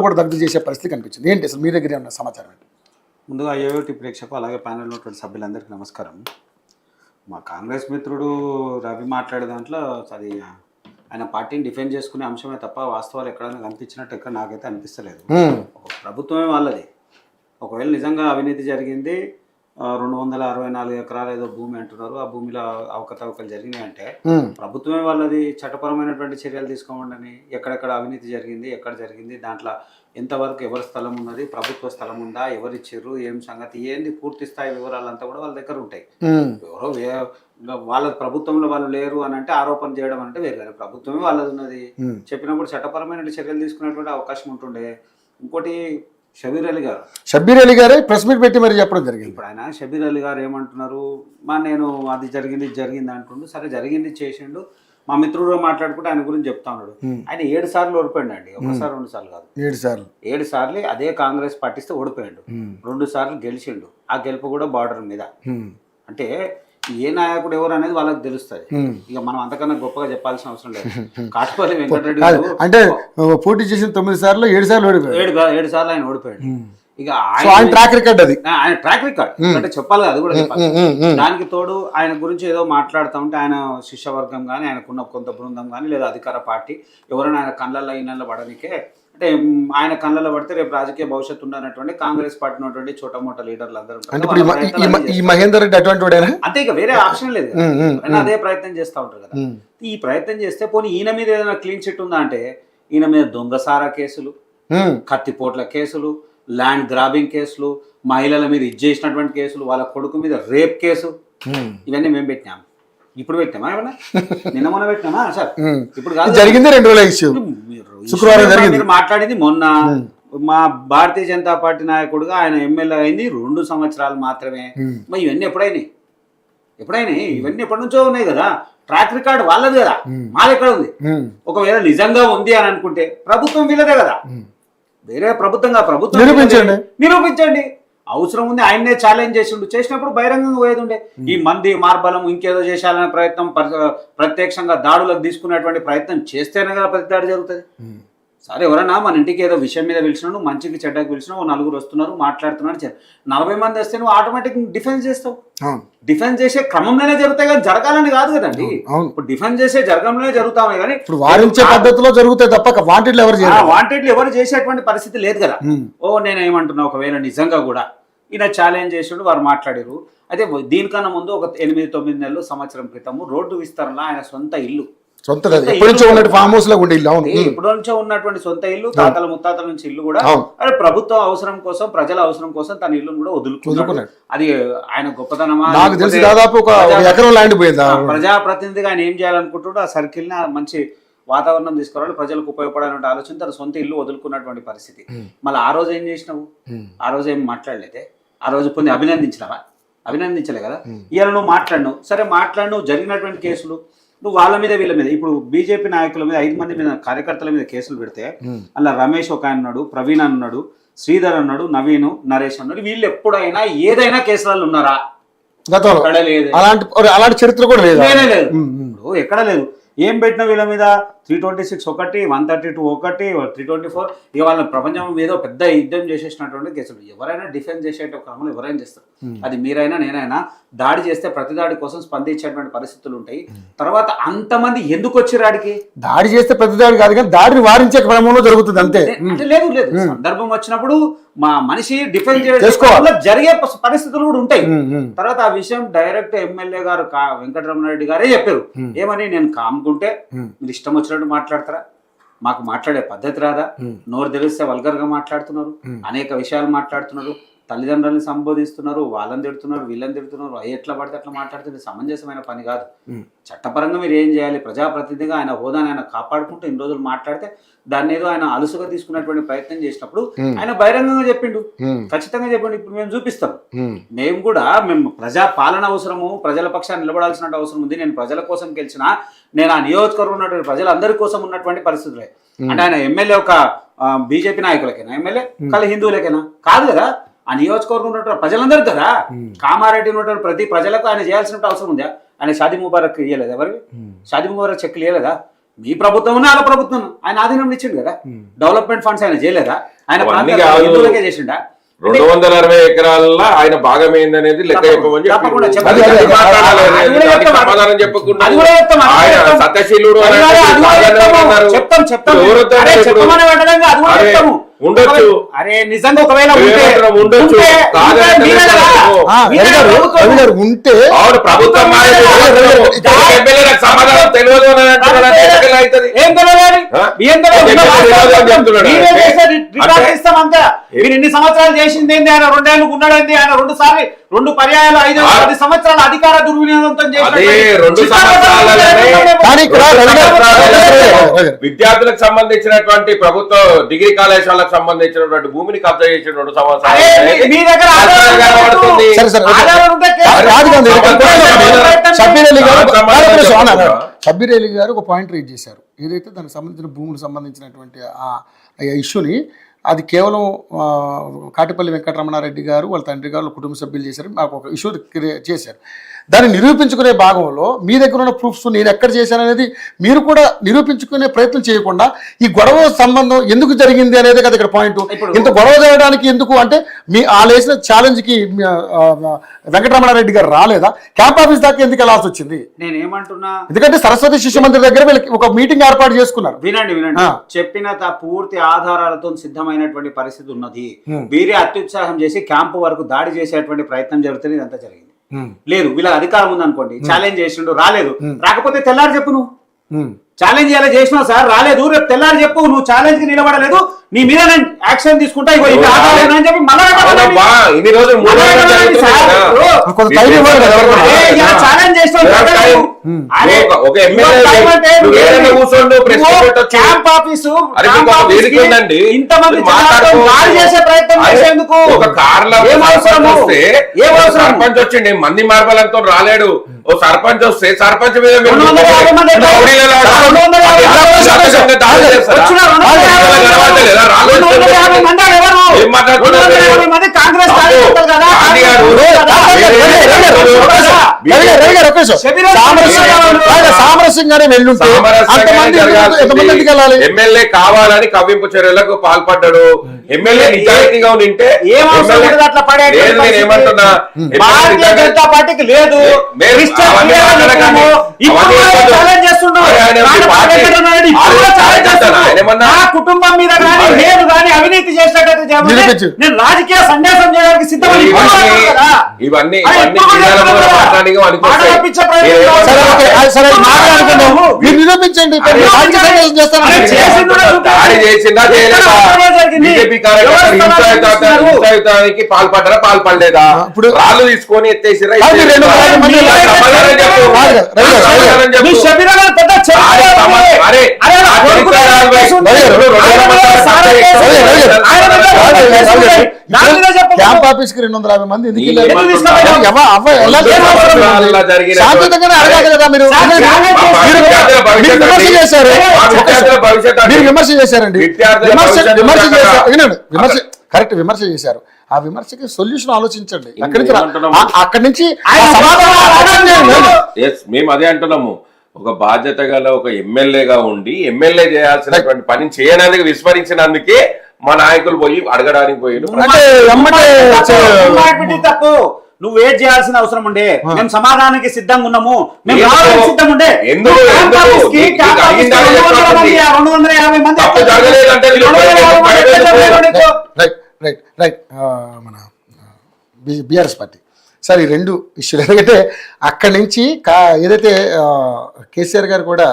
కూడా దగ్ధ చేసే పరిస్థితి కనిపించింది. ఏంటి అసలు మీ దగ్గర ఉన్న సమాచారం ఏంటి? ముందుగా ఏఓటి ప్రేక్షకు అలాగే ప్యానెల్ ఉన్నటువంటి సభ్యులందరికీ నమస్కారం. మా కాంగ్రెస్ మిత్రుడు రవి మాట్లాడే దాంట్లో అది ఆయన పార్టీని డిఫెండ్ చేసుకునే అంశమే తప్ప వాస్తవాలు ఎక్కడైనా కనిపించినట్టు ఎక్కడ నాకైతే అనిపిస్తలేదు. ప్రభుత్వమే వాళ్ళది. ఒకవేళ నిజంగా అవినీతి జరిగింది, 264 ఎకరాలు ఏదో భూమి అంటున్నారు, ఆ భూమిలో అవకతవకలు జరిగినాయి అంటే ప్రభుత్వమే వాళ్ళది. చట్టపరమైనటువంటి చర్యలు తీసుకోమండి. ఎక్కడెక్కడ అవినీతి జరిగింది, ఎక్కడ జరిగింది, దాంట్లో ఎంతవరకు ఎవరి స్థలం ఉన్నది, ప్రభుత్వ స్థలం ఉందా, ఎవరిచ్చిర్రు, ఏం సంగతి, ఏంది పూర్తి స్థాయి వివరాలంతా కూడా వాళ్ళ దగ్గర ఉంటాయి. ఎవరో వాళ్ళ ప్రభుత్వంలో వాళ్ళు లేరు అని అంటే ఆరోపణ చేయడం అంటే వేరు. కానీ ప్రభుత్వమే వాళ్ళది ఉన్నది చెప్పినప్పుడు చట్టపరమైన చర్యలు తీసుకునేటువంటి అవకాశం ఉంటుండే. ఇంకోటి షబీర్ అలీ గారే ప్రెస్ మీట్ పెట్టి మరి చెప్పడం జరిగింది. ఇప్పుడు ఆయన షబీర్ అలీ గారు ఏమంటున్నారు, నేను అది జరిగింది అంటుండు. సరే జరిగింది చేసిండు, మా మిత్రుడు మాట్లాడుకుంటే ఆయన గురించి చెప్తా ఉన్నాడు. ఆయన 7 సార్లు ఓడిపోయాడు అండి. ఒకసారి 2 సార్లు కాదు, 7 సార్లు అదే కాంగ్రెస్ పార్టీస్తే ఓడిపోయాడు. 2 సార్లు గెలిచిండు. ఆ గెలుపు కూడా బార్డర్ మీద. అంటే ఏ నాయకుడు ఎవరు అనేది వాళ్ళకి తెలుస్తుంది. ఇక మనం అంతకన్నా గొప్పగా చెప్పాల్సిన అవసరం లేదు. కాటుపల్లి వెంకటరెడ్డి గారు అంటే పోటీ చేసిన 9 సార్లు 7 సార్లు ఓడిపోయాడు. 7 సార్లు ఆయన ఓడిపోయాడు. ఇక ఆయన ట్రాక్ రికార్డ్ అది, ఆయన ట్రాక్ రికార్డ్ అంటే చెప్పాలి, అది కూడా చెప్పాలి. దానికి తోడు ఆయన గురించి ఏదో మాట్లాడుతూ ఉంటే ఆయన శిష్యవర్గం కానీ, ఆయనకున్న కొంత బృందం కానీ, లేదా అధికార పార్టీ ఎవరైనా ఆయన కళ్ళల్లో ఈనల్లో పడనికే, అంటే ఆయన కళ్ళలో పడితే రేపు రాజకీయ భవిష్యత్తు ఉన్నటువంటి కాంగ్రెస్ పార్టీ ఉన్నటువంటి చోట మోట లీడర్లు అందరూ మహేందర్ రెడ్డి అటువంటి అంతే, ఇక వేరే ఆప్షన్ లేదు. అదే ప్రయత్నం చేస్తూ ఉంటారు కదా. ఈ ప్రయత్నం చేస్తే పోనీ ఈయన మీద ఏదైనా క్లీన్ చిట్ ఉందా అంటే, ఈయన మీద దొంగసారా కేసులు, కత్తిపోట్ల కేసులు, ల్యాండ్ గ్రాబింగ్ కేసులు, మహిళల మీద ఇచ్చేసినటువంటి కేసులు, వాళ్ళ కొడుకు మీద రేప్ కేసు, ఇవన్నీ మేము పెట్టినాం. ఇప్పుడు పెట్టామా ఏమన్నా? నిన్న మొన్న పెట్టినామా సార్? ఇప్పుడు కాదు, జరిగింది 2 రోజులు, శుక్రవారం జరిగింది. మీరు మాట్లాడింది మొన్న. మా భారతీయ జనతా పార్టీ నాయకుడుగా ఆయన ఎమ్మెల్యే అయింది 2 సంవత్సరాలు మాత్రమే. మరి ఇవన్నీ ఎప్పుడైనాయి? ఇవన్నీ ఎప్పటి నుంచో ఉన్నాయి కదా. ట్రాక్ రికార్డ్ వాళ్ళది కదా, మాది ఎక్కడ ఉంది? ఒకవేళ నిజంగా ఉంది అని అనుకుంటే ప్రభుత్వం వీళ్ళదే కదా, వేరే ప్రభుత్వం నిరూపించండి. అవసరం ఉంది, ఆయన్నే ఛాలెంజ్ చేసిండు. చేసినప్పుడు బహిరంగంగా పోయేది ఉండే. ఈ మంది మార్బలం ఇంకేదో చేశాలనే ప్రయత్నం, ప్రత్యక్షంగా దాడులకు తీసుకునేటువంటి ప్రయత్నం చేస్తేనే కదా ప్రతి దాడి జరుగుతుంది. సరే, ఎవరన్నా మన ఇంటికి ఏదో విషయం మీద పిలిచినావు, నువ్వు చెడ్డకు పిలిచినావు, 4 వస్తున్నారు మాట్లాడుతున్నారు, 40 మంది వస్తే నువ్వు ఆటోమేటిక్ డిఫెన్స్ చేస్తావు. డిఫెన్స్ చేసే క్రమంలోనే జరుగుతాయి కానీ జరగాలని కాదు కదండి. ఇప్పుడు డిఫెన్స్ చేసే జరగంలోనే జరుగుతాయి కానీ వారించే పద్ధతిలో జరుగుతాయి తప్ప వాంటెడ్లు ఎవరు చేసేటువంటి పరిస్థితి లేదు కదా. నేనేమంటున్నా, ఒకవేళ నిజంగా కూడా ఈయన ఛాలెంజ్ చేసాడు, వారు మాట్లాడారు. అయితే దీనికన్నా ముందు ఒక 8-9 నెలలు, సంవత్సరం క్రితము రోడ్డు విస్తరణలో ఆయన సొంత ఇల్లు, ఎప్పటి నుంచో ఉన్నటువంటి సొంత ఇల్లు, తాతల ముత్తాతల నుంచి ఇల్లు కూడా ప్రభుత్వ అవసరం కోసం, ప్రజల అవసరం కోసం తన ఇల్లును కూడా వదులుకున్నాడు. అది ఆయన గొప్పతనమా? నాకు తెలిసి దాదాపు 1 ఎకరం ల్యాండ్ పోయింది. ప్రజాప్రతినిధిగా ఆయన ఏం చేయాలనుకుంటున్నాడు, ఆ సర్కిల్ ని మంచి వాతావరణం తీసుకురావాలి, ప్రజలకు ఉపయోగపడాలనే ఆలోచన తన సొంత ఇల్లు వదులుకున్నటువంటి పరిస్థితి. మళ్ళీ ఆ రోజు ఏం చేసినావు? ఆ రోజు ఏం మాట్లాడలేదే. ఆ రోజు కొన్ని అభినందించలే కదా. ఇవాళ నువ్వు మాట్లాడినావు. సరే, మాట్లాడినావు, జరిగినటువంటి కేసులు నువ్వు వాళ్ళ మీద వీళ్ళ మీద, ఇప్పుడు బీజేపీ నాయకుల మీద 5 మంది మీద, కార్యకర్తల మీద కేసులు పెడితే అలా రమేష్ ఒక ఆయన ఉన్నాడు, ప్రవీణ్ అన్నాడు, శ్రీధర్ అన్నాడు, నవీన్, నరేష్ అన్నాడు. వీళ్ళు ఎప్పుడైనా ఏదైనా కేసులలో ఉన్నారా? అలాంటి చరిత్ర కూడా లేదు. ఇప్పుడు ఎక్కడ లేదు. ఏం పెట్టిన వీళ్ళ మీద 326 ఒకటి, 132 ఒకటి, 324, ఇక వాళ్ళ ప్రపంచం ఏదో పెద్ద యుద్ధం చేసేసినటువంటి కేసులు. ఎవరైనా డిఫెన్స్ చేసే క్రమంలో ఎవరైనా చేస్తారు. అది మీరైనా నేనైనా. దాడి చేస్తే ప్రతి దాడి కోసం స్పందించేటువంటి పరిస్థితులు ఉంటాయి. తర్వాత అంతమంది ఎందుకు వచ్చారు ఆడికి? దాడి చేస్తే ప్రతి దాడి కాదు కానీ దాడిని వారించే క్రమంలో జరుగుతుంది అంతే. అంటే లేదు సందర్భం వచ్చినప్పుడు మా మనిషి డిఫెన్స్ చేసుకోవాలి, జరిగే పరిస్థితులు కూడా ఉంటాయి. తర్వాత ఆ విషయం డైరెక్ట్ ఎమ్మెల్యే గారు వెంకటరమణారెడ్డి గారే చెప్పారు. ఏమని, నేను కాముకుంటే మీరు ఇష్టం వచ్చినట్టు మాట్లాడతారా? మాకు మాట్లాడే పద్ధతి రాదా? నోరు తెలిస్తే వల్గర్ గా మాట్లాడుతున్నారు, అనేక విషయాలు మాట్లాడుతున్నారు, తల్లిదండ్రులను సంబోధిస్తున్నారు, వాళ్ళని తిడుతున్నారు, వీళ్ళని తిడుతున్నారు. ఎట్లా పడితే అట్లా మాట్లాడుతుంది సమంజసమైన పని కాదు. చట్టపరంగా మీరు ఏం చేయాలి? ప్రజాప్రతినిధిగా ఆయన హోదాని ఆయన కాపాడుకుంటూ ఇన్ని రోజులు మాట్లాడితే దాన్ని ఏదో ఆయన అలుసుగా తీసుకున్నటువంటి ప్రయత్నం చేసినప్పుడు ఆయన బహిరంగంగా చెప్పిండు, ఖచ్చితంగా చెప్పిండు. ఇప్పుడు మేము చూపిస్తాం. మేము ప్రజా పాలన అవసరము, ప్రజల పక్షాన్ని నిలబడాల్సిన అవసరం ఉంది. నేను ప్రజల కోసం గెలిచినా, నేను ఆ నియోజకవర్గం ఉన్నటువంటి ప్రజలందరి కోసం ఉన్నటువంటి పరిస్థితులే. అంటే ఆయన ఎమ్మెల్యే ఒక బీజేపీ నాయకులకేనా ఎమ్మెల్యే? కల హిందువులకేనా? కాదు కదా. ఆ నియోజకవర్గం ఉన్నటువంటి ప్రజలందరికీ కదా. కామారెడ్డి ఉన్నటువంటి ప్రతి ప్రజలకు ఆయన చేయాల్సిన అవసరం ఉందా? ఆయన షాదీ ముబారక్ ఇవ్వలేదు. ఎవరికి షాదీ ముబారక్ చెక్కులు ఇవ్వలేదా? మీ ప్రభుత్వం వాళ్ళ ప్రభుత్వం ఆయన ఆధీనంలో ఇచ్చిండు కదా. డెవలప్మెంట్ ఫండ్స్ ఆయన చేయలేదా? ఆయన అవన్నీ ప్రాంతాల్లో కాదు. హిందువులకే చేసిండా? 260 ఎకరాల్లో ఆయన భాగం ఏందనేది లెక్క చెప్పమని తప్పకుండా చెప్పి చెప్పండి. అది మాట్లాడాలి. అది కూడా దానికి చెప్తాం. సమాధానం చెప్పకుండా అది కూడా చెప్తాం. అది కూడా ఆయన చెప్తాం. సత్యశీలుడు అని అది కూడా అన్నారు. చెప్తాం. ఎవరితో అరే ఇప్పుడు? చెప్పమని వెంటనే అది కూడా అరే, చెప్తాము. ఉండొచ్చు. అరే నిజంగా ఒకవేళ ఉంటే ఉండొచ్చు. కాదని రవి గారు ఉంటే అవును, ప్రభుత్వం మారేది ఎమ్మెల్యేలకు సమాధానం తెలియదు అని అంటున్నాడు. ఎట్లా అవుతుంది? ఏం తెలియదు? ఏం తెలియదు? మీరే చేసే రికార్డు ఇస్తాం అంతే. మీరు ఇన్ని సంవత్సరాలు చేసింది ఏంది? ఆయన 2 ఏళ్ళకు ఉన్నాడు ఏంది? ఆయన 2 పర్యాయాలు 5 సంవత్సరాల అధికార దుర్వినియోగంతో అదే 2 సంవత్సరాలనే కానీ ఇక్కడ రవి గారు విద్యార్థులకు సంబంధించినటువంటి ప్రభుత్వ డిగ్రీ కళాశాలకు సంబంధించినటువంటి భూమిని కబ్జా చేసిన 2 సంవత్సరాలు మీ దగ్గర కనబడుతుంది. సరే సరే షబ్బీర్ అలీ గారు ఒక పాయింట్ రైజ్ చేశారు. ఏదైతే దానికి సంబంధించిన భూములకు సంబంధించినటువంటి ఆ ఇష్యూని అది కేవలం కాటిపల్లి వెంకటరమణారెడ్డి గారు వాళ్ళ తండ్రి గారు కుటుంబ సభ్యులు చేశారు, మాకు ఒక ఇష్యూ చేశారు. దాన్ని నిరూపించుకునే భాగంలో మీ దగ్గర ఉన్న ప్రూఫ్స్ నేను ఎక్కడ చేశాననేది మీరు కూడా నిరూపించుకునే ప్రయత్నం చేయకుండా ఈ గొడవ సంబంధం ఎందుకు జరిగింది అనేది కదా ఇక్కడ పాయింట్. ఇంత గొడవ జరగడానికి ఎందుకు అంటే మీ వేసిన ఛాలెంజ్కి వెంకటరమణారెడ్డి గారు రాలేదా? క్యాంప్ ఆఫీస్ దాకా ఎందుకు వెళ్ళాల్సి వచ్చింది? నేనేమంటున్నా, ఎందుకంటే సరస్వతి శిశు మందిర్ దగ్గర వీళ్ళకి ఒక మీటింగ్ ఏర్పాటు చేసుకున్నారు. వినండి చెప్పిన పూర్తి ఆధారాలతో సిద్ధమైనటువంటి పరిస్థితి ఉన్నది. వీరే అత్యుత్సాహం చేసి క్యాంపు వరకు దాడి చేసేటువంటి ప్రయత్నం జరుగుతుంది. ఇదంతా జరిగింది. లేదు వీళ్ళ అధికారం ఉందనుకోండి, ఛాలెంజ్ చేసిండు, రాలేదు. రాకపోతే తెల్లారి చెప్పు. నువ్వు ఛాలెంజ్ ఇలా చేసినావు సార్, రాలేదు, రేపు తెల్లారి చెప్పు. నువ్వు ఛాలెంజ్ కి నిలబడలేదు, నీ మీద నేను యాక్షన్ తీసుకుంటా, ఇగో ఇవి ఆధారాలు అని చెప్పి మళ్ళీ ఛాలెంజ్ చేసినావు. క్యాంప్ ఆఫీసు ఇంతమంది దాడి చేసే ప్రయత్నం చేసేందుకు ఒక కార్లో సర్పంచ్ వచ్చిండి, మంది మార్బలంతో రాలేడు. ఓ సర్పంచ్ వస్తే సర్పంచ్ మీద సామరస్యంగానే వెళ్ళుంటే ఎమ్మెల్యే కావాలని కవ్వింపు చర్యలకు పాల్పడ్డాడు. ఎమ్మెల్యే నిజాయితీగా ఉంటే ఏమంటున్నా భారతీయ జనతా పార్టీకి లేదు. కుటుంబం మీద కానీ నేను కానీ అవినీతి చేసినట్టు నేను రాజకీయ సందేశం చేయడానికి సిద్ధమని ఇవన్నీ నిరూపించండి. దాడి చేసిందా బీజేపీ హింసాయుతానికి పాల్పడ్డారా పాల్పడలేదా? ఇప్పుడు రాళ్ళు తీసుకొని ఎత్తేసిరా? క్యాంప్ ఆఫీస్ కి 250 మంది విమర్శ చేశారండి. కరెక్ట్ విమర్శ చేశారు. ఆ విమర్శకి సొల్యూషన్ ఆలోచించండి. అక్కడి నుంచి మేము అదే అంటున్నాము. ఒక బాధ్యత గల ఒక ఎమ్మెల్యేగా ఉండి ఎమ్మెల్యే చేయాల్సినటువంటి పని చేయడానికి విస్మరించినందుకే మా నాయకులు పోయి అడగడానికి పోయి తప్పు. నువ్వు వెయిట్ చేయాల్సిన అవసరం ఉండే, మేము సమాధానానికి సిద్ధంగా ఉన్నాము, మేము సిద్ధంగా ఉండే. మన బీఆర్ఎస్ పార్టీ సరే ఈ 2 ఇష్యూలు ఎందుకంటే అక్కడి నుంచి ఏదైతే కేసీఆర్ గారు కూడా